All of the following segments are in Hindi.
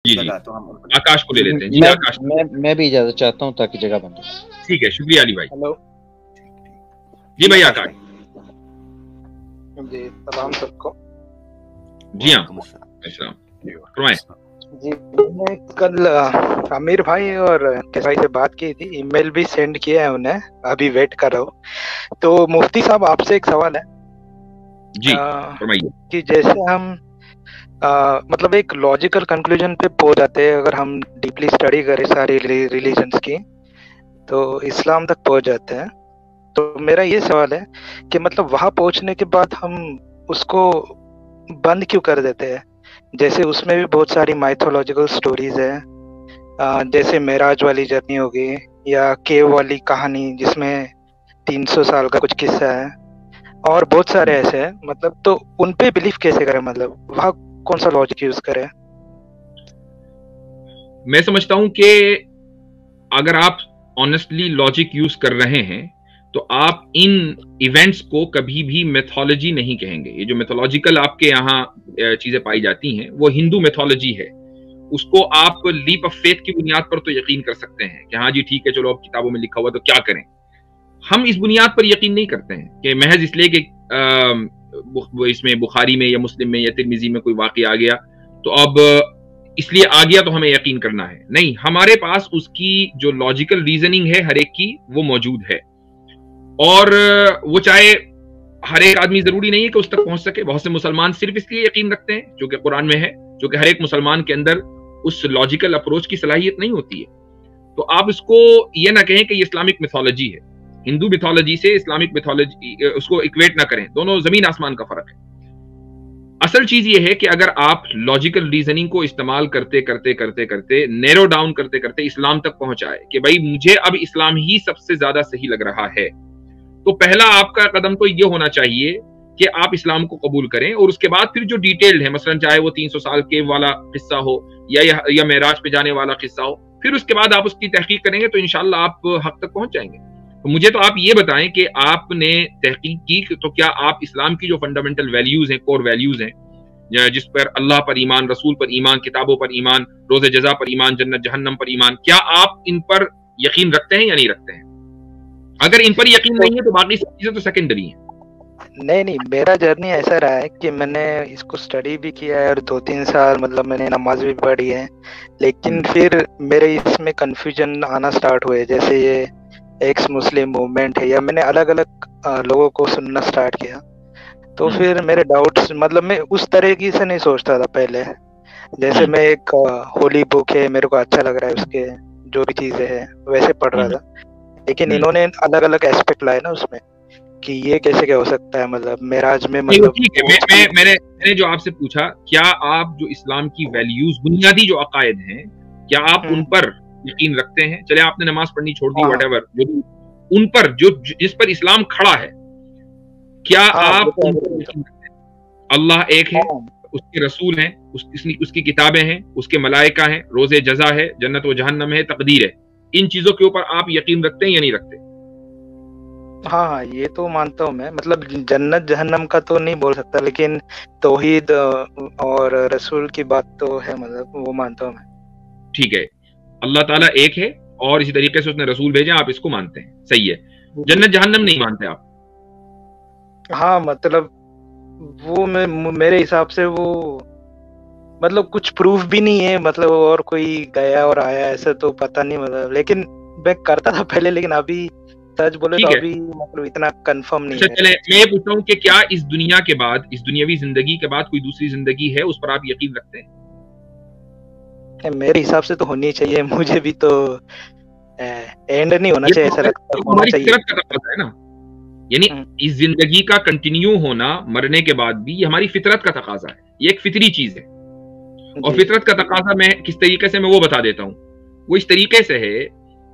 जी जी, जगह, तो हम आकाश को ले लेते हैं। जी आकाश, मैं भी इजाजत चाहता हूँ ताकि जगह बन जाए। ठीक है, शुक्रिया अली भाई। हेलो जी भाई आकाश। जी, सलाम सबको। जी हाँ, फरमाएं। जी, मैंने कल आमिर भाई और कैस भाई से बात की थी, ईमेल भी सेंड किया है उन्हें, अभी वेट कर रहा हूँ। तो मुफ्ती साहब, आपसे एक सवाल है जी फरमाइए। कि जैसे हम मतलब एक लॉजिकल कंक्लूजन पे पहुंच जाते हैं, अगर हम डीपली स्टडी करें सारी रिलीजन्स की, तो इस्लाम तक पहुंच जाते हैं। तो मेरा ये सवाल है कि मतलब वहां पहुंचने के बाद हम उसको बंद क्यों कर देते हैं? जैसे उसमें भी बहुत सारी माइथोलॉजिकल स्टोरीज है, जैसे मेराज वाली जर्नी होगी, या केव वाली कहानी जिसमें 300 साल का कुछ किस्सा है, और बहुत सारे ऐसे हैं। मतलब तो उन पे बिलीव कैसे करें? मतलब वहाँ कौन सा लॉजिक यूज करें? मैं समझता हूं कि अगर आप ऑनेस्टली लॉजिक यूज कर रहे हैं तो आप इन इवेंट्स को कभी भी मेथोलॉजी नहीं कहेंगे। ये जो मेथोलॉजिकल आपके यहाँ चीजें पाई जाती हैं वो हिंदू मेथोलॉजी है। उसको आप लीप ऑफ फेथ की बुनियाद पर तो यकीन कर सकते हैं कि हाँ जी ठीक है, चलो अब किताबों में लिखा हुआ तो क्या करें। हम इस बुनियाद पर यकीन नहीं करते हैं कि महज इसलिए कि इसमें बुखारी में या मुस्लिम में या तिरमिजी में कोई वाकया आ गया तो अब इसलिए आ गया तो हमें यकीन करना है। नहीं, हमारे पास उसकी जो लॉजिकल रीजनिंग है हर एक की वो मौजूद है, और वो चाहे हर एक आदमी जरूरी नहीं है कि उस तक पहुंच सके। बहुत से मुसलमान सिर्फ इसलिए यकीन रखते हैं जो कि कुरान में है, जो कि हर एक मुसलमान के अंदर उस लॉजिकल अप्रोच की सलाहियत नहीं होती है। तो आप इसको ये ना कहें कि ये इस्लामिक मिथोलॉजी है। हिंदू मिथोलॉजी से इस्लामिक मिथोलॉजी उसको इक्वेट ना करें, दोनों जमीन आसमान का फर्क है। असल चीज ये है कि अगर आप लॉजिकल रीजनिंग को इस्तेमाल करते करते करते करते नैरो डाउन करते करते इस्लाम तक पहुंचाए कि भाई मुझे अब इस्लाम ही सबसे ज्यादा सही लग रहा है, तो पहला आपका कदम तो ये होना चाहिए कि आप इस्लाम को कबूल करें, और उसके बाद फिर जो डिटेल्ड है, मसलन चाहे वो 300 साल के वाला किस्सा हो या मेराज पे जाने वाला किस्सा हो, फिर उसके बाद आप उसकी तहकीक करेंगे तो इंशाल्लाह आप हक तक पहुंच जाएंगे। तो मुझे तो आप ये बताएं कि आपने तहकीक की तो क्या आप इस्लाम की जो फंडामेंटल वैल्यूज हैं, कोर वैल्यूज हैं, जिस पर अल्लाह पर ईमान, रसूल पर ईमान, किताबों पर ईमान, रोज़े जज़ा पर ईमान, जन्नत जहन्नम पर ईमान, क्या आप इन पर यकीन रखते हैं या नहीं रखते हैं? अगर इन पर यकीन नहीं है तो बाकी सब चीजें तो सेकेंडरी हैं। नहीं, मेरा जर्नी ऐसा रहा है कि मैंने इसको स्टडी भी किया है और 2-3 साल मतलब मैंने नमाज भी पढ़ी है, लेकिन फिर मेरे इसमें कंफ्यूजन आना स्टार्ट हुए। जैसे ये एक्स मुस्लिम मूवमेंट है, या मैंने अलग अलग लोगों को सुनना स्टार्ट किया, तो फिर मेरे डाउट्स, मतलब मैं उस तरीके से नहीं सोचता था पहले। जैसे मैं एक होली बुक है, मेरे को अच्छा लग रहा है उसके जो भी चीजें हैं वैसे पढ़ रहा था, लेकिन इन्होंने अलग अलग एस्पेक्ट लाए ना उसमें कि ये कैसे क्या हो सकता है, मतलब मेराज में, मतलब ठीक है। मैंने जो आपसे पूछा, क्या आप जो इस्लाम की वैल्यूज, बुनियादी जो अकायद हैं, क्या आप उन पर यकीन रखते हैं? चले आपने नमाज पढ़नी छोड़ दी, व्हाटएवर, उन पर जो जिस पर इस्लाम खड़ा है, क्या आप उन पर यकीन रखते हैं? अल्लाह एक है, उसके रसूल हैं, उसकी किताबें हैं, उसके मलाइका हैं, रोजे जजा है, जन्नत व जहन्नम है, तकदीर है। इन चीजों के ऊपर आप यकीन रखते हैं या नहीं रखते? हाँ, ये तो मानता हूँ मैं। मतलब जन्नत जहन्नम का तो नहीं बोल सकता, लेकिन तौहीद और रसूल की बात तो है, मतलब वो मानता हूँ मैं। ठीक है, अल्लाह ताला एक है और इसी तरीके से उसने रसूल भेजे, आप इसको मानते हैं, सही है। जन्नत जहन्नम नहीं मानते आप? हाँ, मतलब वो मेरे हिसाब से वो मतलब कुछ प्रूफ भी नहीं है, मतलब और कोई गया और आया ऐसा तो पता नहीं, मतलब। लेकिन मैं करता था पहले, लेकिन अभी सच बोले तो अभी मतलब इतना कंफर्म नहीं है। चले मैं ये पूछता हूँ कि क्या इस दुनिया के बाद, इस दुनियावी जिंदगी के बाद कोई दूसरी जिंदगी है, उस पर आप यकीन रखते हैं? मेरे हिसाब से तो होनी चाहिए, मुझे भी तो एंड नहीं होना चाहिए, ऐसा लगता है होना चाहिए। फितरत का तकाज़ा है ना, यानी इस जिंदगी का कंटिन्यू होना मरने के बाद भी ये हमारी फितरत का तकाज़ा है, ये एक फितरी चीज है। और फितरत का तकाज़ा मैं किस तरीके से, मैं वो बता देता हूँ। वो इस तरीके से है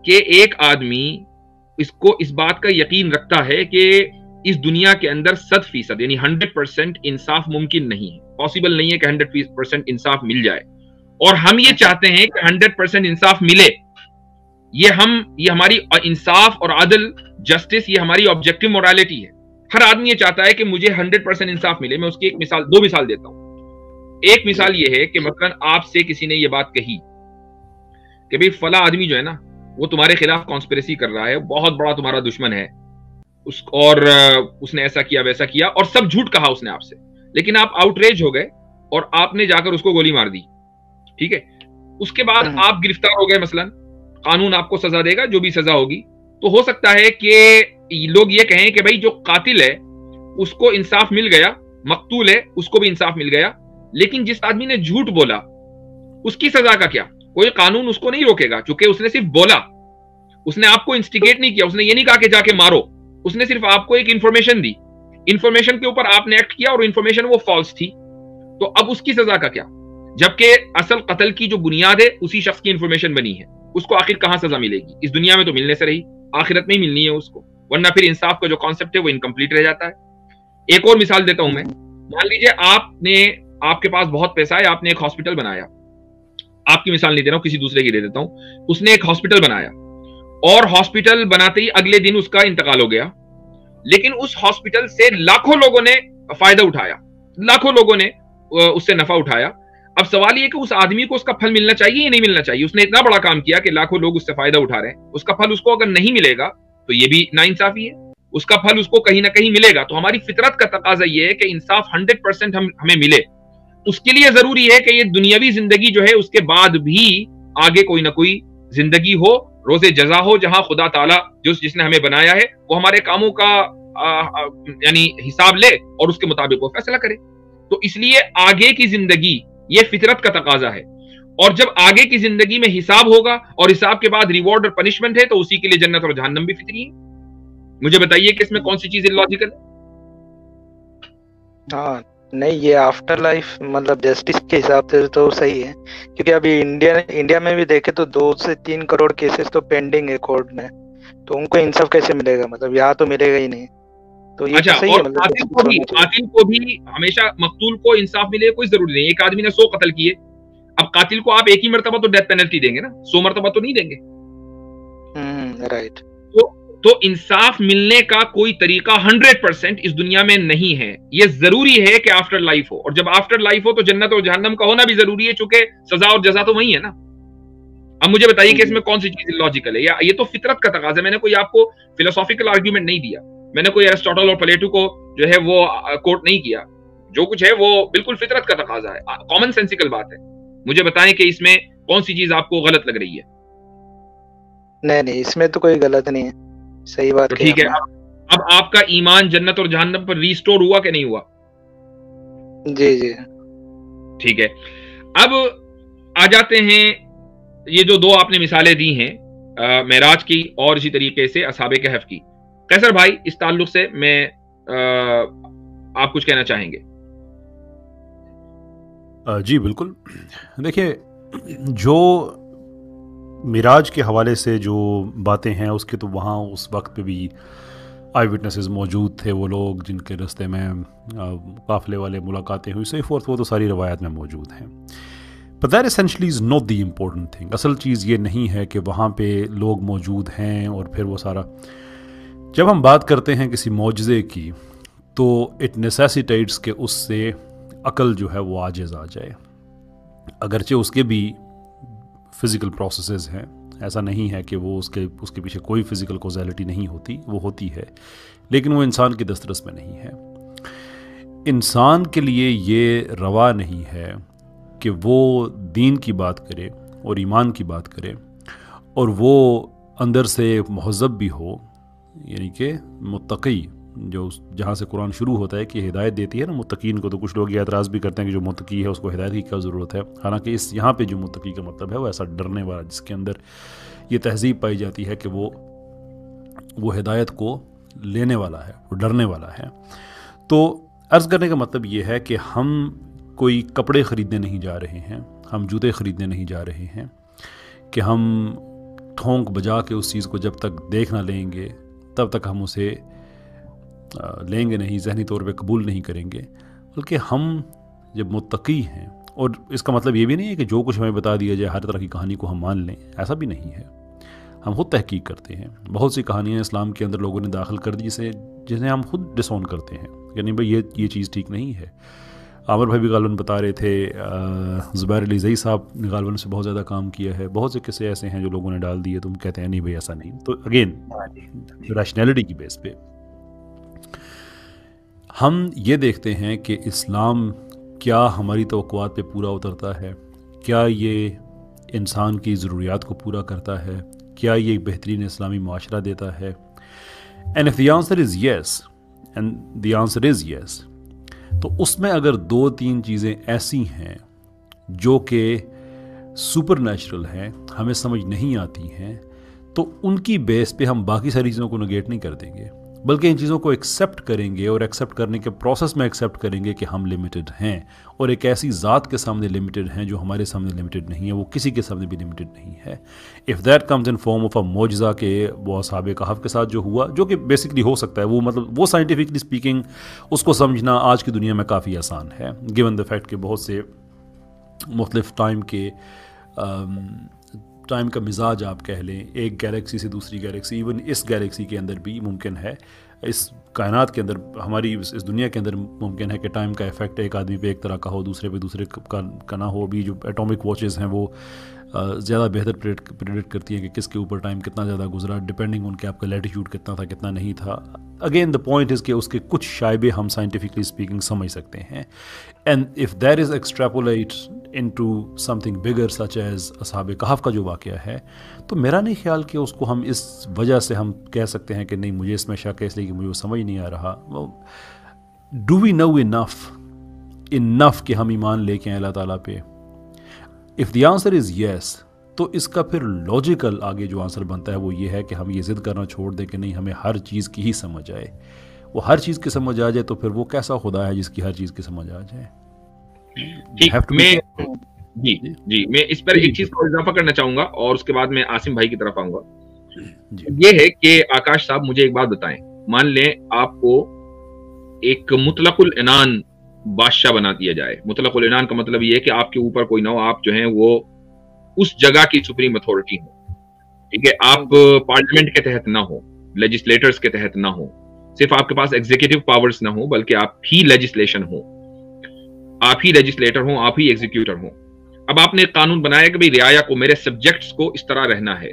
कि एक आदमी इसको इस बात का यकीन रखता है कि इस दुनिया के अंदर 100% यानी 100% इंसाफ मुमकिन नहीं है, पॉसिबल नहीं है कि 100% इंसाफ मिल जाए, और हम ये चाहते हैं कि 100% इंसाफ मिले। ये हमारी इंसाफ और अदल, जस्टिस, ये हमारी ऑब्जेक्टिव मोरालिटी है। हर आदमी ये चाहता है कि मुझे 100% इंसाफ मिले। मैं उसकी एक मिसाल, 2 मिसाल देता हूं। एक मिसाल ये है कि मसलन आपसे किसी ने ये बात कही कि भाई फला आदमी जो है ना वो तुम्हारे खिलाफ कॉन्स्पिरेसी कर रहा है, बहुत बड़ा तुम्हारा दुश्मन है और उसने ऐसा किया वैसा किया और सब झूठ कहा उसने आपसे, लेकिन आप आउटरेज हो गए और आपने जाकर उसको गोली मार दी, ठीक है। उसके बाद आप गिरफ्तार हो गए, मसलन कानून आपको सजा देगा, जो भी सजा होगी। तो हो सकता है कि लोग ये कहें कि भाई जो कातिल है उसको इंसाफ मिल गया, मकतूल है उसको भी इंसाफ मिल गया, लेकिन जिस आदमी ने झूठ बोला उसकी सजा का क्या? कोई कानून उसको नहीं रोकेगा, क्योंकि उसने सिर्फ बोला, उसने आपको इंस्टिगेट नहीं किया, उसने ये नहीं कहा कि जाके मारो, उसने सिर्फ आपको एक इंफॉर्मेशन दी, इंफॉर्मेशन के ऊपर आपने एक्ट किया और इंफॉर्मेशन वो फॉल्स थी, तो अब उसकी सजा का क्या? जबकि असल कत्ल की जो बुनियाद है उसी शख्स की इंफॉर्मेशन बनी है, उसको आखिर कहां सजा मिलेगी? इस दुनिया में तो मिलने से रही, आखिरत में ही मिलनी है उसको, वरना फिर इंसाफ का जो कॉन्सेप्ट है वो इनकम्प्लीट रह जाता है। एक और मिसाल देता हूं मैं, मान लीजिए आपके पास बहुत पैसा है, आपने एक हॉस्पिटल बनाया, आपकी मिसाल नहीं दे रहा हूं, किसी दूसरे की दे देता हूं। उसने एक हॉस्पिटल बनाया और हॉस्पिटल बनाते ही अगले दिन उसका इंतकाल हो गया, लेकिन उस हॉस्पिटल से लाखों लोगों ने फायदा उठाया, लाखों लोगों ने उससे नफा उठाया। अब सवाल ये कि उस आदमी को उसका फल मिलना चाहिए या नहीं मिलना चाहिए? उसने इतना बड़ा काम किया कि लाखों लोग उससे फायदा उठा रहे हैं, उसका फल उसको अगर नहीं मिलेगा तो ये भी नाइंसाफी है, उसका फल उसको कहीं ना कहीं मिलेगा। तो हमारी फितरत का तकाजा ये है कि इंसाफ 100% हमें मिले। उसके लिए जरूरी है कि ये दुनियावी जिंदगी जो है उसके बाद भी आगे कोई ना कोई जिंदगी हो, रोजे जजा हो, जहां खुदा ताला जिसने हमें बनाया है वो हमारे कामों का यानी हिसाब ले और उसके मुताबिक वो फैसला करे। तो इसलिए आगे की जिंदगी ये फितरत का तकाजा है, और जब आगे की जिंदगी में हिसाब होगा और हिसाब के बाद रिवॉर्ड और पनिशमेंट है, तो उसी के लिए जन्नत और जहन्नम भी फितरी है। मुझे बताइए कि इसमें कौन सी चीज इलॉजिकल? हाँ नहीं, ये आफ्टर लाइफ मतलब जस्टिस के हिसाब से तो सही है, क्योंकि अभी इंडिया में भी देखे तो 2 से 3 करोड़ केसेस तो पेंडिंग है कोर्ट में, तो उनको इंसाफ कैसे मिलेगा? मतलब यहाँ तो मिलेगा ही नहीं। तो ये अच्छा, तो सही और है, मतलब कातिल को भी हमेशा मकतूल को इंसाफ मिले कोई जरूरी नहीं। एक आदमी ने 100 कत्ल किए, अब कातिल को आप एक ही मर्तबा तो डेथ पेनल्टी देंगे ना, 100 मर्तबा तो नहीं देंगे। राइट। तो इंसाफ मिलने का कोई तरीका 100% इस दुनिया में नहीं है। ये जरूरी है कि आफ्टर लाइफ हो, और जब आफ्टर लाइफ हो तो जन्नत और जहन्नम का होना भी जरूरी है, चूंकि सजा और जजा तो वही है ना। अब मुझे बताइए कि इसमें कौन सी चीज लॉजिकल है, या ये तो फितरत का तकाजा। मैंने कोई आपको फिलोसॉफिकल आर्ग्यूमेंट नहीं दिया, मैंने कोई एरिस्टोटल और प्लेटो को जो है वो कोट नहीं किया। जो कुछ है वो बिल्कुल फितरत का तकाजा है, कॉमन सेंसिकल बात है। मुझे बताएं कि इसमें कौन सी चीज आपको गलत लग रही है? नहीं, इसमें तो कोई गलत नहीं है, सही बात। तो ठीक है, अब आपका ईमान जन्नत और जहन्नम पर रिस्टोर हुआ कि नहीं हुआ? जी जी ठीक है। अब आ जाते हैं, ये जो 2 आपने मिसालें दी हैं मेराज की और इसी तरीके से असहाबे कहफ की, कैसर भाई इस ताल्लुक से मैं आप कुछ कहना चाहेंगे? जी बिल्कुल। देखिए, जो मिराज के हवाले से जो बातें हैं उसके तो वहाँ उस वक्त पे भी आई विटनेसेस मौजूद थे, वो लोग जिनके रास्ते में काफ़िले वाले मुलाकातें हुई, सही फोर्थ, वो तो सारी रवायत में मौजूद हैं। But that essentially is not the important thing. असल चीज़ ये नहीं है कि वहाँ पे लोग मौजूद हैं और फिर वो सारा। जब हम बात करते हैं किसी मौजज़े की तो इट नेसेसिटेट्स के उससे अकल जो है वो आजिज़ आ जाए, अगरचे उसके भी फ़िज़िकल प्रोसेसेस हैं। ऐसा नहीं है कि वो उसके पीछे कोई फ़िज़िकल कॉज़ैलिटी नहीं होती, वो होती है, लेकिन वो इंसान की दस्तरस में नहीं है। इंसान के लिए ये रवा नहीं है कि वो दीन की बात करे और ईमान की बात करे और वो अंदर से मुहज़्ज़ब भी हो, यानी कि मुत्तक़ी, जो जहाँ से कुरान शुरू होता है कि हिदायत देती है ना मुत्तकीन को। तो कुछ लोग ये एतराज़ भी करते हैं कि जो मुत्तकी है उसको हिदायत की क्या ज़रूरत है। हालांकि इस यहाँ पे जो मुत्तकी का मतलब है वो ऐसा डरने वाला, जिसके अंदर ये तहज़ीब पाई जाती है कि वो हिदायत को लेने वाला है, वो डरने वाला है। तो अर्ज़ करने का मतलब ये है कि हम कोई कपड़े ख़रीदने नहीं जा रहे हैं, हम जूते ख़रीदने नहीं जा रहे हैं कि हम ठोंक बजा के उस चीज़ को जब तक देख ना लेंगे तब तक हम उसे लेंगे नहीं, ज़हनी तौर पे कबूल नहीं करेंगे। बल्कि हम जब मुत्तकी हैं, और इसका मतलब ये भी नहीं है कि जो कुछ हमें बता दिया जाए हर तरह की कहानी को हम मान लें, ऐसा भी नहीं है। हम खुद तहकीक करते हैं। बहुत सी कहानियाँ इस्लाम के अंदर लोगों ने दाखिल कर दी जिन्हें हम खुद डिसऑन करते हैं, यानी भाई ये चीज़ ठीक नहीं है। आमिर भाई भी गालवन बता रहे थे, ज़ुबैर अली ज़ई साहब ने गालवन से बहुत ज़्यादा काम किया है, बहुत से किस्से ऐसे हैं जो लोगों ने डाल दिए, तुम कहते हैं नहीं भाई ऐसा नहीं। तो अगेन रैशनैलिटी की बेस पे हम ये देखते हैं कि इस्लाम क्या हमारी तवक्कुआत पे पूरा उतरता है, क्या ये इंसान की ज़रूरियात को पूरा करता है, क्या ये एक बेहतरीन इस्लामी माशरा देता है। And if the answer is yes, and the answer is yes, तो उसमें अगर 2-3 चीज़ें ऐसी हैं जो कि सुपर नेचुरल हैं, हमें समझ नहीं आती हैं, तो उनकी बेस पे हम बाकी सारी चीज़ों को नेगेट नहीं कर देंगे, बल्कि इन चीज़ों को एक्सेप्ट करेंगे और एक्सेप्ट करने के प्रोसेस में एक्सेप्ट करेंगे कि हम लिमिटेड हैं और एक ऐसी ज़ात के सामने लिमिटेड हैं जो हमारे सामने लिमिटेड नहीं है, वो किसी के सामने भी लिमिटेड नहीं है। If that comes in form of a मौजज़ा के वो असहाबे कहफ के साथ जो हुआ, जो कि बेसिकली हो सकता है, वो मतलब वो साइंटिफिकली स्पीकिंग उसको समझना आज की दुनिया में काफ़ी आसान है, गिवन द फैक्ट कि बहुत से मुख्तलिफ टाइम का मिजाज आप कह लें, एक गैलेक्सी से दूसरी गैलेक्सी, इवन इस गैलेक्सी के अंदर भी मुमकिन है, इस कायनात के अंदर, हमारी इस दुनिया के अंदर मुमकिन है कि टाइम का इफ़ेक्ट एक आदमी पे एक तरह का हो, दूसरे पे दूसरे का ना हो। अभी जो एटॉमिक वॉचेस हैं वो ज़्यादा बेहतर प्रेडिक्ट करती हैं कि किसके ऊपर टाइम कितना ज़्यादा गुजरा, डिपेंडिंग उनके आपका लैटिट्यूड कितना था कितना नहीं था। अगेन द पॉइंट इज़ कि उसके कुछ शायबे हम साइंटिफिकली स्पीकिंग समझ सकते हैं, and if that is extrapolate into something bigger such as असहाबे कहफ का जो वाक़या है, तो मेरा नहीं ख्याल कि उसको हम इस वजह से हम कह सकते हैं कि नहीं मुझे इसमें शक है इसलिए कि मुझे वो समझ नहीं आ रहा। डू वी नो इनफ कि हम ईमान लेके आए अल्लाह ताला पे? If the answer is yes, तो इसका फिर लॉजिकल आगे जो आंसर बनता है वो ये है कि हम ये ज़िद करना छोड़ दें कि नहीं हमें हर चीज़ की ही समझ आए। वो हर चीज़ की समझ आ जाए तो फिर वो कैसा खुदा है जिसकी हर चीज़ की समझ आ जाए? मैं इस पर एक चीज को इजाफा करना चाहूंगा और उसके बाद मैं आसिम भाई की तरफ आऊंगा। ये है कि आकाश साहब मुझे एक बात बताएं, मान लें आपको एक मुतलकुल इनान बादशाह बना दिया जाए। मुतलकुल इनान का मतलब ये है कि आपके ऊपर कोई ना हो, आप जो हैं वो उस जगह की सुप्रीम अथॉरिटी हो, ठीक है, आप पार्लियामेंट के तहत ना हो, लेजिस्लेटर्स के तहत ना हो, सिर्फ आपके पास एग्जीक्यूटिव पावर्स ना हो बल्कि आप ही लेजिस्लेशन हो, आप ही लेजिस्लेटर हो, आप ही एग्जीक्यूटर हो। अब आपने एक कानून बनाया कि भाई रियाया को, मेरे सब्जेक्ट्स को इस तरह रहना है,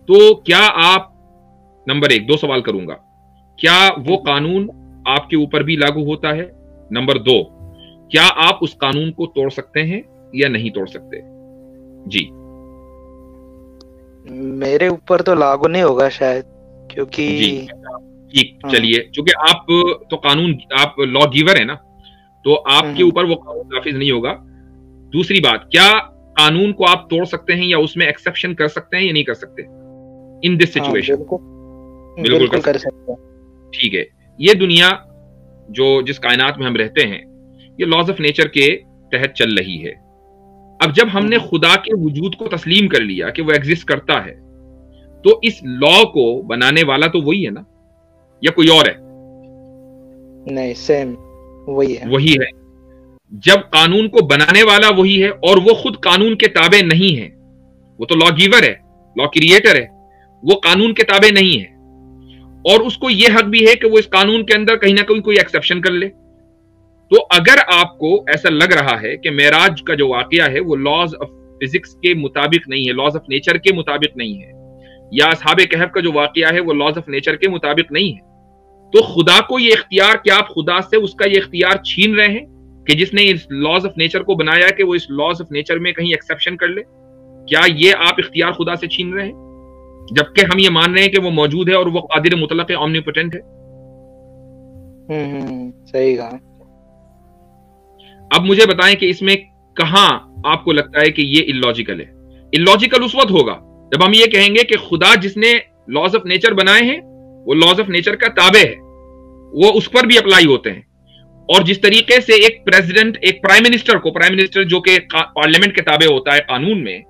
तो क्या आप, नंबर 1, 2 सवाल करूंगा, क्या वो कानून आपके ऊपर भी लागू होता है? नंबर 2, क्या आप उस कानून को तोड़ सकते हैं या नहीं तोड़ सकते? जी, मेरे ऊपर तो लागू नहीं होगा शायद, क्योंकि ठीक, चलिए, क्योंकि आप तो कानून, आप लॉ गिवर है ना, तो आपके ऊपर वो कानून नाफिज नहीं होगा। दूसरी बात, क्या कानून को आप तोड़ सकते हैं या उसमें एक्सेप्शन कर सकते हैं या नहीं कर सकते इन दिस सिचुएशन? बिल्कुल कर सकते हैं। ठीक है, ये दुनिया जो जिस कायनात में हम रहते हैं ये लॉज ऑफ नेचर के तहत चल रही है। अब जब हमने खुदा के वजूद को तस्लीम कर लिया कि वो एग्जिस्ट करता है, तो इस लॉ को बनाने वाला तो वही है ना, या कोई और है? नहीं, सेम वही है। जब कानून को बनाने वाला वही है और वो खुद कानून के ताबे नहीं है, वो तो लॉ गिवर है, लॉ क्रिएटर है, वो कानून के ताबे नहीं है, और उसको ये हक भी है कि वो इस कानून के अंदर कहीं ना कहीं कोई एक्सेप्शन कर ले। तो अगर आपको ऐसा लग रहा है कि मेराज का जो वाकया है वो लॉज ऑफ फिजिक्स के मुताबिक नहीं है, लॉज ऑफ नेचर के मुताबिक नहीं है, या असहाबे कहफ का जो वाकया है वो लॉज ऑफ नेचर के मुताबिक नहीं है, तो खुदा को ये इख्तियार, क्या आप खुदा से उसका ये इख्तियार छीन रहे हैं कि जिसने इस लॉज ऑफ नेचर को बनाया कि वो इस लॉज ऑफ नेचर में कहीं एक्सेप्शन कर ले? क्या ये आप इख्तियार खुदा से छीन रहे हैं, जबकि हम ये मान रहे हैं कि वो मौजूद है और वो कादिर मुतलक है, ओमनीपोटेंट है? सही कहा। अब मुझे बताएं कि इसमें कहां आपको लगता है कि ये इलॉजिकल है? इलॉजिकल उस वक्त होगा जब हम ये कहेंगे कि खुदा जिसने लॉज ऑफ नेचर बनाए हैं वो लॉज ऑफ नेचर का ताबे है, वो उस पर भी अप्लाई होते हैं। और जिस तरीके से एक प्रेसिडेंट एक प्राइम मिनिस्टर जो कि पार्लियामेंट के ताबे होता है कानून में,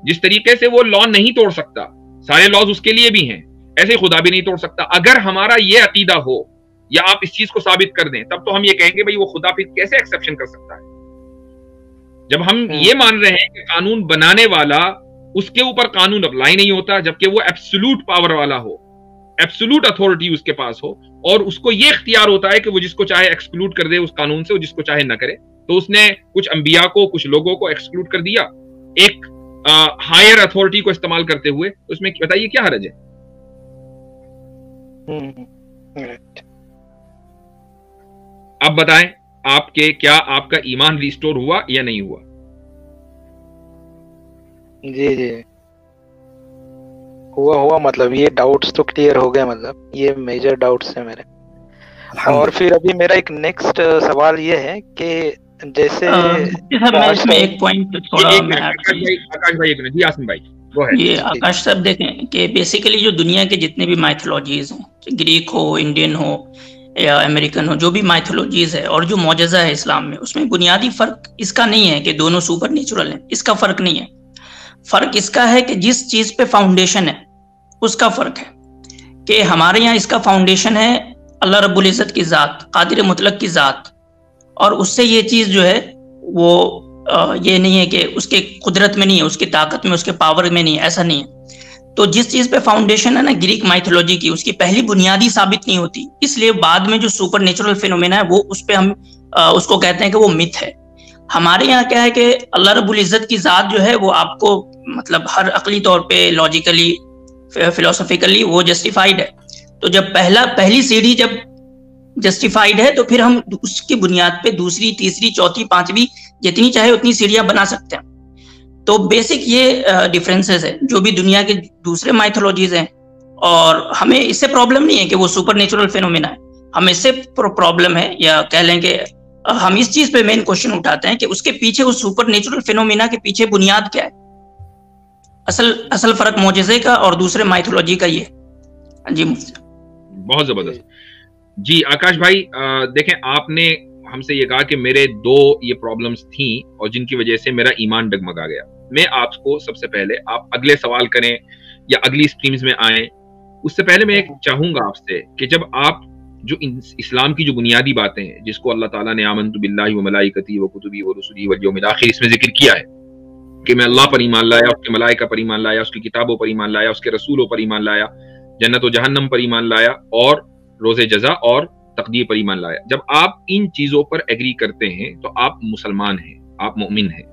जिस तरीके से वो लॉ नहीं तोड़ सकता, सारे लॉज उसके लिए भी हैं, ऐसे खुदा भी नहीं तोड़ सकता। अगर हमारा ये अकीदा हो या आप इस चीज को साबित कर दें, तब तो हम ये कहेंगे भाई वो खुदा फिर कैसे एक्सेप्शन कर सकता है? जब हम ये मान रहे हैं कि कानून बनाने वाला, उसके ऊपर कानून अप्लाई नहीं होता, जबकि वो एब्सोल्यूट पावर वाला हो, एब्सोल्यूट अथॉरिटी उसके पास हो और उसको ये इख्तियार होता है कि वो जिसको चाहे एक्सक्लूड कर दे उस कानून से, वो जिसको चाहे ना करे। तो उसने कुछ अंबिया को, कुछ लोगों को एक्सक्लूड कर दिया एक हायर अथॉरिटी को इस्तेमाल करते हुए, तो उसमें बताइए क्या हर्ज है? अब बताएं आपके, क्या आपका ईमान रिस्टोर हुआ या नहीं हुआ? जी जी हुआ, मतलब ये डाउट्स तो क्लियर हो गए, मतलब ये मेजर डाउट्स है मेरे। और फिर अभी मेरा एक नेक्स्ट सवाल ये है कि जैसे मैं इसमें एक पॉइंट थोड़ा आकाश भाई एक मिनट, जी आसिम भाई वो है। ये आकाश साहब देखें कि बेसिकली जो दुनिया के जितने भी माइथोलॉजीज हैं, ग्रीक हो, इंडियन हो या अमेरिकन हो, जो भी माइथोलॉजीज है और जो मौजज़ा है इस्लाम में, उसमें बुनियादी फर्क इसका नहीं है कि दोनों सुपर नेचुरल हैं, इसका फर्क नहीं है। फर्क इसका है कि जिस चीज पे फाउंडेशन है उसका फर्क है। कि हमारे यहाँ इसका फाउंडेशन है अल्लाह रब्बुल इज़्ज़त की ज़ात, कादिर मुतलक की ज़ात, और उससे ये चीज जो है वो ये नहीं है कि उसके कुदरत में नहीं है, उसकी ताकत में, उसके पावर में नहीं है, ऐसा नहीं है। तो जिस चीज पे फाउंडेशन है ना ग्रीक माइथोलॉजी की, उसकी पहली बुनियादी साबित नहीं होती, इसलिए बाद में जो सुपर नेचुरल फिनोमेना है वो उस पे हम उसको कहते हैं कि वो मिथ है। हमारे यहाँ क्या है कि अल्लाह रब्बुल इज़्ज़त की ज़ात जो है वो आपको मतलब हर अकली तौर पे, लॉजिकली, फिलोसफिकली वो जस्टिफाइड है। तो जब पहली सीढ़ी जब जस्टिफाइड है तो फिर हम उसकी बुनियाद पे दूसरी, तीसरी, चौथी, पांचवी जितनी चाहे उतनी सीढ़ियां बना सकते हैं। तो बेसिक ये डिफरेंसेस है जो भी दुनिया के दूसरे माइथोलॉजीज हैं। और हमें इससे प्रॉब्लम नहीं है कि वो सुपर नेचुरल फिनोमेना है, हमें इससे प्रॉब्लम है, या कह लें कि हम इस चीज पे मेन क्वेश्चन उठाते हैं कि उसके पीछे, उस सुपर नेचुरल फिनोमेना के पीछे बुनियाद क्या है। असल फर्क मौजज़े का और दूसरे माइथोलॉजी का ये। जी बहुत जबरदस्त। जी आकाश भाई देखें, आपने हमसे ये कहा कि मेरे दो ये प्रॉब्लम्स थी और जिनकी वजह से मेरा ईमान डगमगा गया। मैं आपको सबसे पहले, आप अगले सवाल करें या अगली स्ट्रीम्स में आए, उससे पहले मैं चाहूंगा आपसे कि जब आप जो इस्लाम की जो बुनियादी बातें हैं, जिसको अल्लाह ताला ने आमन्तु बिल्लाहि व मलाइकती व कुतुबी व रुसुली वल यौमिल आखिर इसमें जिक्र किया है कि मैं अल्लाह पर ईमान लाया, उसके मलाइका पर ईमान लाया, उसकी किताबों पर ईमान लाया, उसके रसूलों पर ईमान लाया, जन्नत व जहन्नम पर ईमान लाया और रोज़े जज़ा और तकदीर पर ईमान लाया। जब आप इन चीजों पर एग्री करते हैं तो आप मुसलमान हैं, आप मोमिन हैं।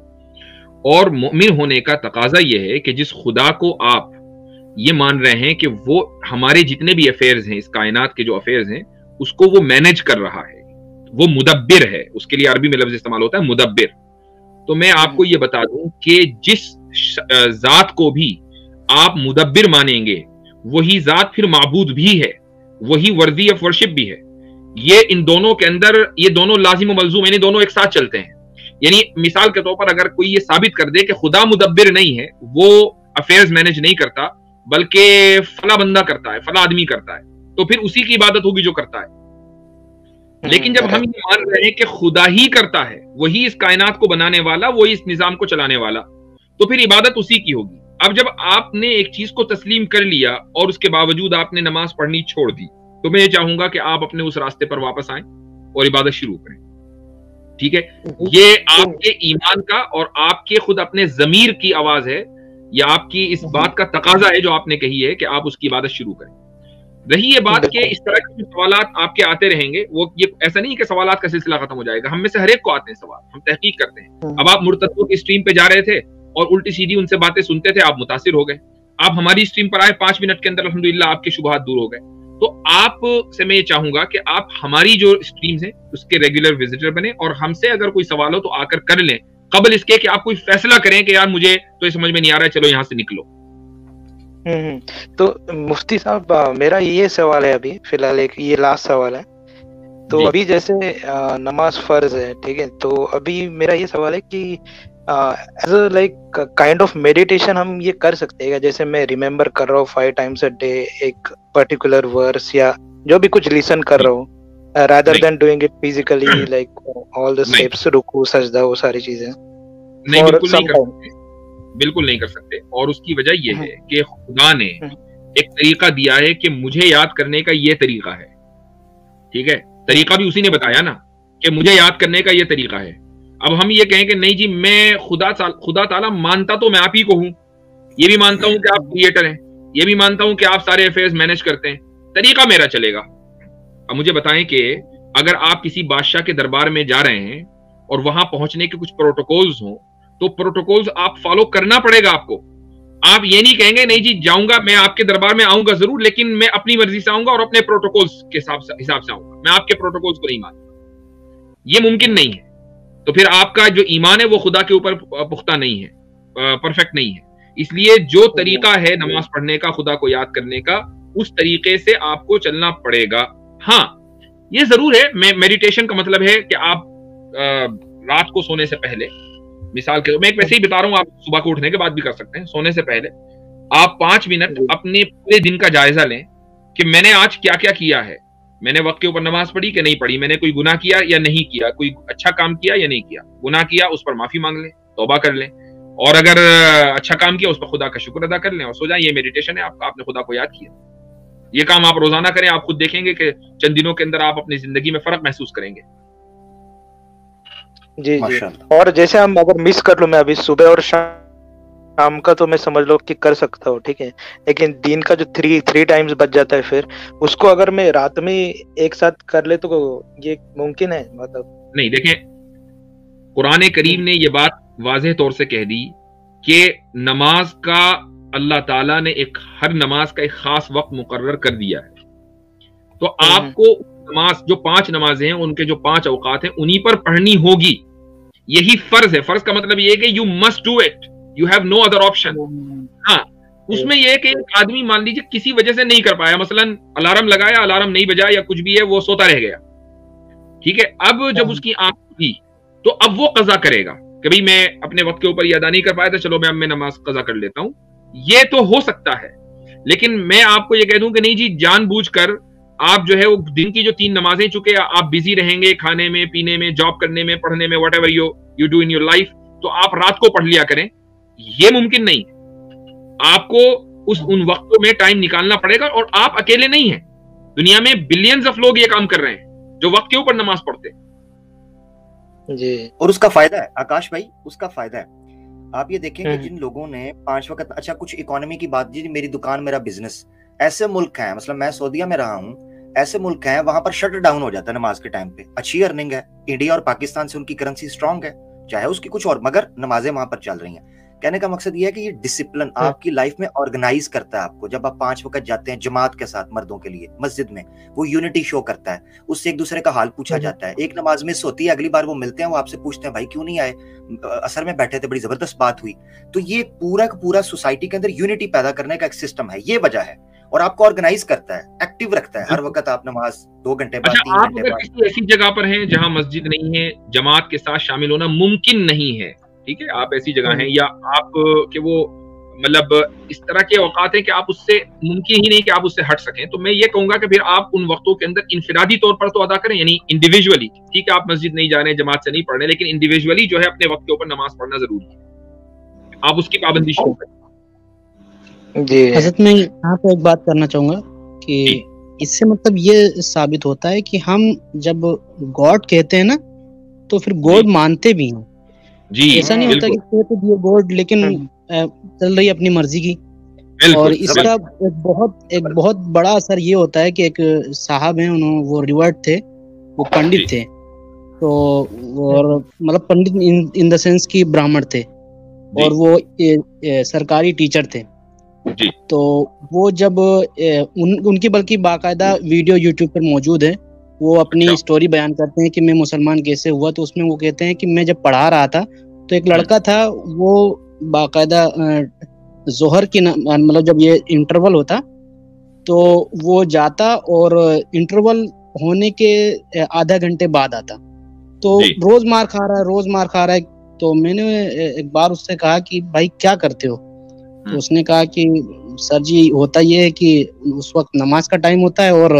और मोमिन होने का तकाजा यह है कि जिस खुदा को आप ये मान रहे हैं कि वो हमारे जितने भी अफेयर्स हैं, इस कायनात के जो अफेयर्स हैं, उसको वो मैनेज कर रहा है, वो मुदब्बिर है, उसके लिए अरबी में लफ्ज इस्तेमाल होता है मुदब्बिर। तो मैं आपको ये बता दूं कि जिस जात को भी आप मुदब्बिर मानेंगे वही जात फिर माबूद भी है, वही वर्दी ऑफ वर्शिप भी है। ये इन दोनों के अंदर, ये दोनों लाजिम मलजूम, यानी दोनों एक साथ चलते हैं। यानी मिसाल के तौर पर अगर कोई ये साबित कर दे कि खुदा मुदब्बिर नहीं है, वो अफेयर्स मैनेज नहीं करता, बल्कि फला बंदा करता है, फला आदमी करता है, तो फिर उसी की इबादत होगी जो करता है। लेकिन जब हम ये मान रहे हैं कि खुदा ही करता है, वही इस कायनात को बनाने वाला, वही इस निजाम को चलाने वाला, तो फिर इबादत उसी की होगी। अब जब आपने एक चीज को तस्लीम कर लिया और उसके बावजूद आपने नमाज पढ़नी छोड़ दी, तो मैं ये चाहूंगा कि आप अपने उस रास्ते पर वापस आएं और इबादत शुरू करें। ठीक है, ये आपके ईमान का और आपके खुद अपने जमीर की आवाज है, या आपकी इस बात का तकाजा है जो आपने कही है कि आप उसकी इबादत शुरू करें। रही ये बात कि इस तरह के सवालात आपके आते रहेंगे, वो ये ऐसा नहीं कि सवालात का सिलसिला खत्म हो जाएगा, हम में से हर एक को आते हैं सवाल, हम तहकीक करते हैं। अब आप मुर्तदों की स्ट्रीम पे जा रहे थे और उल्टी सीधी उनसे बातें सुनते थे, आप मुतासिर हो गए। आप हमारी स्ट्रीम पर आए, 5 मिनट के अंदर अल्हम्दुलिल्लाह आपके शुबहात दूर हो गए। तो आप से मैं ये चाहूंगा कि आप हमारी जो स्ट्रीम्स हैं उसके रेगुलर विजिटर बने और हमसे अगर कोई सवाल हो तो आकर कर लें, कबल इसके कि आप कोई फैसला करें कि यार मुझे तो ये समझ में नहीं आ रहा है, चलो यहाँ से निकलो। तो मुफ्ती साहब, मेरा ये सवाल है अभी फिलहाल, एक ये लास्ट सवाल है। तो अभी जैसे नमाज फर्ज है, ठीक है, तो अभी मेरा ये सवाल है कि as a like kind of meditation हम ये कर सकते हैं, जैसे मैं रिमेम्बर कर रहा हूँ 5 times a day एक पर्टिकुलर वर्स या जो भी कुछ लिसन कर रहा हूँ, rather than doing it physically like all the steps, रुकू, सजदा, वो सारी चीजें। नहीं, बिल्कुल नहीं कर सकते, बिल्कुल नहीं कर सकते। और उसकी वजह यह है कि खुदा ने एक तरीका दिया है कि मुझे याद करने का ये तरीका है। ठीक है, तरीका भी उसी ने बताया ना कि मुझे याद करने का ये तरीका है। अब हम ये कहें कि नहीं जी, मैं खुदा ताला मानता तो मैं आप ही को हूं, ये भी मानता हूं कि आप क्रिएटर हैं, ये भी मानता हूं कि आप सारे अफेयर्स मैनेज करते हैं, तरीका मेरा चलेगा। अब मुझे बताएं कि अगर आप किसी बादशाह के दरबार में जा रहे हैं और वहां पहुंचने के कुछ प्रोटोकॉल्स हों, तो प्रोटोकॉल्स आप फॉलो करना पड़ेगा आपको। आप ये नहीं कहेंगे नहीं जी जाऊंगा, मैं आपके दरबार में आऊंगा जरूर, लेकिन मैं अपनी मर्जी से आऊंगा और अपने प्रोटोकॉल्स के हिसाब से आऊंगा, मैं आपके प्रोटोकॉल्स को नहीं मानूंगा। ये मुमकिन नहीं है। तो फिर आपका जो ईमान है वो खुदा के ऊपर पुख्ता नहीं है, परफेक्ट नहीं है। इसलिए जो तरीका है नमाज पढ़ने का, खुदा को याद करने का, उस तरीके से आपको चलना पड़ेगा। हाँ, ये जरूर है, मेडिटेशन का मतलब है कि आप रात को सोने से पहले, मिसाल के मैं एक वैसे ही बता रहा हूं, आप सुबह को उठने के बाद भी कर सकते हैं। सोने से पहले आप 5 मिनट अपने पूरे दिन का जायजा लें कि मैंने आज क्या क्या किया है, मैंने वक्त के ऊपर नमाज पढ़ी कि नहीं पढ़ी, मैंने कोई गुनाह किया या नहीं किया, कोई अच्छा काम किया या नहीं किया। गुनाह किया उस पर माफी मांग लें, तौबा कर लें, और अगर अच्छा काम किया उस पर खुदा का शुक्र अदा कर लें और सो जाए। ये मेडिटेशन है, आपने खुदा को याद किया। ये काम आप रोजाना करें, आप खुद देखेंगे कि चंद दिनों के अंदर आप अपनी जिंदगी में फर्क महसूस करेंगे। जी जी। और जैसे हम अगर मिस कर लो, मैं अभी सुबह और शाम का तो मैं समझ लो कि कर सकता हूँ, ठीक है, लेकिन दिन का जो थ्री टाइम्स बच जाता है, फिर उसको अगर मैं रात में एक साथ कर ले तो ये मुमकिन है? मतलब नहीं। देखें, कुरान करीम ने ये बात वाज़ेह तौर से कह दी कि नमाज का अल्लाह ताला ने हर नमाज का एक खास वक्त मुकर्रर कर दिया है। तो आपको नमाज, जो 5 नमाजें हैं, उनके जो 5 औकात हैं, उन्हीं पर पढ़नी होगी। यही फर्ज है। फर्ज का मतलब ये है कि you must do it, you have no other option. हाँ, उसमें यह है कि एक आदमी मान लीजिए किसी वजह से नहीं कर पाया, मसलन अलार्म लगाया, अलार्म नहीं बजा या कुछ भी है, वो सोता रह गया, ठीक है। अब जब उसकी आंख खुली तो अब वो कजा करेगा कि भाई मैं अपने वक्त के ऊपर ये अदा नहीं कर पाया था, चलो मैं अब मैं नमाज कजा कर लेता हूं। ये तो हो सकता है, लेकिन मैं आपको ये कह दूं कि नहीं जी, जानबूझकर आप जो है वो दिन की जो 3 नमाजें, चुके आप बिजी रहेंगे खाने में, पीने में, जॉब करने में, पढ़ने में, what ever you do in your life, तो आप रात को पढ़ लिया करें। ये मुमकिन नहीं है। आपको उन वक्तों में टाइम निकालना पड़ेगा, और आप अकेले नहीं हैं। दुनिया में बिलियंस ऑफ लोग ये काम कर रहे हैं जो वक्त के ऊपर नमाज पढ़ते हैं जी। और उसका फायदा है आकाश भाई, उसका फायदा है। आप ये देखें कि जिन लोगों ने 5 वक्त, अच्छा कुछ इकोनॉमी की बात, जी मेरी दुकान, मेरा बिजनेस, ऐसे मुल्क हैं, मतलब मैं सऊदीया में रहा हूँ, ऐसे मुल्क हैं वहां पर शट डाउन हो जाता है नमाज के टाइम पे। अच्छी अर्निंग है, इंडिया और पाकिस्तान से उनकी करेंसी स्ट्रांग है, चाहे उसकी कुछ और, मगर नमाजें वहां पर चल रही हैं। कहने का मकसद ये है कि ये डिसिप्लिन आपकी लाइफ में ऑर्गेनाइज करता है आपको। जब आप 5 वक्त जाते हैं जमात के साथ मर्दों के लिए मस्जिद में, वो यूनिटी शो करता है, उससे एक दूसरे का हाल पूछा जाता है। एक नमाज मिस होती है, अगली बार वो मिलते हैं, वो आपसे पूछते हैं भाई क्यों नहीं आए, असर में बैठे थे, बड़ी जबरदस्त बात हुई। तो ये पूरा का पूरा सोसाइटी के अंदर यूनिटी पैदा करने का एक सिस्टम है, ये वजह है। और आपको ऑर्गेनाइज करता है, एक्टिव रखता है, हर वक्त आप नमाज 2 घंटे बाद, 3 घंटे बाद। किसी ऐसी जगह पर हैं जहां मस्जिद नहीं है, जमात के साथ शामिल होना मुमकिन नहीं है, ठीक है, आप ऐसी जगह हैं, या आप के वो मतलब इस तरह के औकात हैं कि आप उससे, मुमकिन ही नहीं कि आप उससे हट सकें, तो मैं ये कहूंगा कि फिर आप उन वक्तों के अंदर इनफिरादी तौर पर तो अदा करें, यानी इंडिविजुअली। ठीक है, आप मस्जिद नहीं जा रहे हैं, जमात से नहीं पढ़ रहे, लेकिन इंडिविजुअली जो है अपने वक्त के ऊपर नमाज पढ़ना जरूरी है, आप उसकी पाबंदी शुरू करें। जी हज़रत, मैं यहाँ पे एक बात करना चाहूंगा कि इससे मतलब ये साबित होता है कि हम जब गॉड कहते हैं ना, तो फिर गॉड मानते भी हैं जी। ऐसा नहीं होता कि कहते दिए गॉड लेकिन चल रही अपनी मर्जी की। और इसका एक बहुत बड़ा असर ये होता है कि एक साहब हैं, उन्होंने वो रिवर्ट थे, वो पंडित थे, तो और मतलब पंडित इन द सेंस की ब्राह्मण थे, और वो सरकारी टीचर थे जी। तो वो जब उनकी बल्कि बाकायदा वीडियो यूट्यूब पर मौजूद है, वो अपनी स्टोरी बयान करते हैं कि मैं मुसलमान कैसे हुआ। तो उसमें वो कहते हैं कि मैं जब पढ़ा रहा था तो एक लड़का था, वो बाकायदा जोहर की मतलब जब ये इंटरवल होता तो वो जाता और इंटरवल होने के आधा घंटे बाद आता, तो रोज मार खा रहा है। तो मैंने एक बार उससे कहा कि भाई क्या करते हो, तो उसने कहा कि सर जी होता ये है कि उस वक्त नमाज का टाइम होता है और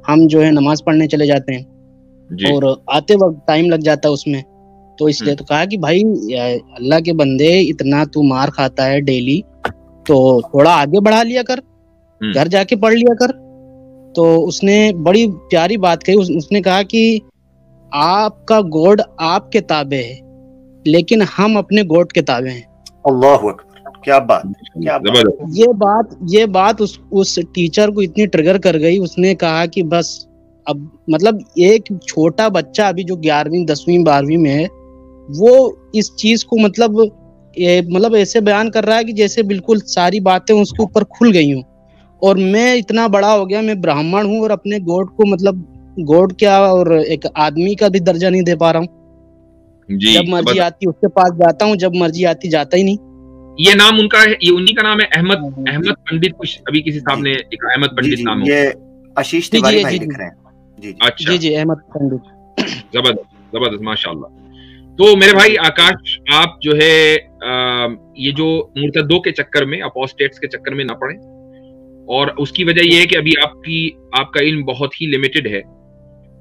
हम जो है नमाज पढ़ने चले जाते हैं और आते वक्त टाइम लग जाता है उसमें, तो इसलिए। तो कहा कि भाई अल्लाह के बंदे, इतना तू मार खाता है डेली, तो थोड़ा आगे बढ़ा लिया कर, घर जाके पढ़ लिया कर। तो उसने बड़ी प्यारी बात कही, उसने कहा कि आपका गॉड आपके ताबे है, लेकिन हम अपने गॉड के ताबे हैं। अल्लाहु अकबर, क्या बात। ये बात उस टीचर को इतनी ट्रिगर कर गई, उसने कहा कि बस अब मतलब एक छोटा बच्चा अभी जो 11वीं 10वीं 12वीं में है, वो इस चीज को मतलब ऐसे बयान कर रहा है कि जैसे बिल्कुल सारी बातें उसके ऊपर खुल गई हूँ, और मैं इतना बड़ा हो गया, मैं ब्राह्मण हूँ और अपने गॉड को मतलब गॉड क्या और एक आदमी का भी दर्जा नहीं दे पा रहा हूँ। जब मर्जी आती उसके पास जाता हूँ, जब मर्जी आती जाता ही नहीं। ये नाम उनका है, ये उन्हीं का नाम है, अहमद पंडित, कुछ अभी किसी साहब ने एक अहमद पंडित नाम है, ये आशीष तिवारी भाई लिख रहे हैं। अच्छा जी अहमद पंडित, जबरदस्त माशाल्लाह। तो मेरे भाई आकाश, आप जो है ये जो मुर्तदों के चक्कर में, अपोस्टेट्स के चक्कर में ना पड़े, और उसकी वजह ये है कि अभी आपका इल्म बहुत ही लिमिटेड है,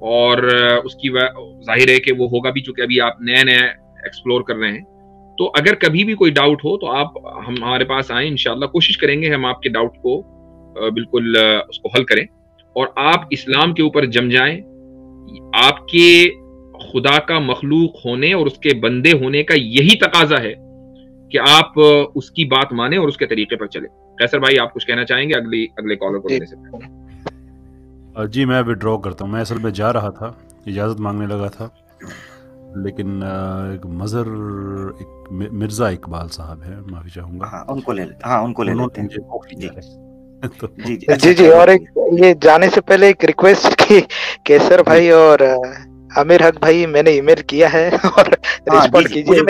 और उसकी जाहिर है कि वो होगा भी चूंकि अभी आप नए एक्सप्लोर कर रहे हैं। तो अगर कभी भी कोई डाउट हो तो आप हमारे पास आए, इंशाल्लाह कोशिश करेंगे हम आपके डाउट को बिल्कुल उसको हल करें, और आप इस्लाम के ऊपर जम जाएं। आपके खुदा का मखलूक होने और उसके बंदे होने का यही तकाजा है कि आप उसकी बात माने और उसके तरीके पर चले। कैसर भाई, आप कुछ कहना चाहेंगे अगले कॉलर को लेने से पहले? जी मैं विड्रॉ करता हूँ। मैं असल में जा रहा था, इजाज़त मांगने लगा था, लेकिन एक मिर्ज़ा इकबाल साहब है, माफी चाहूँगा, उनको ले लेते हैं। जी। और एक ये जाने से पहले एक रिक्वेस्ट की, केसर भाई और आमिर हक भाई, मैंने ईमेल किया है और रिस्पॉन्ड कीजिए।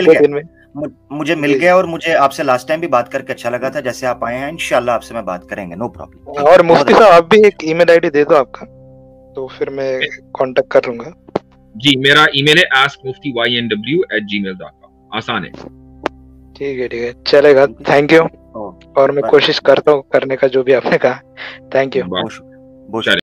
मुझे मिल गया और मुझे आपसे लास्ट टाइम भी बात करके अच्छा लगा था, जैसे आप आए हैं इंशाल्लाह आपसे मैं बात करेंगे, नो प्रॉब्लम। और मुफ्ती साहब आप भी एक ईमेल आईडी दे दो आपका, तो फिर मैं कांटेक्ट कर लूंगा। जी, मेरा ईमेल है askmufty@gmail.com, आसान है। ठीक है, चलेगा। थैंक यू, और मैं कोशिश करता हूँ करने का जो भी आपने कहा। Thank you.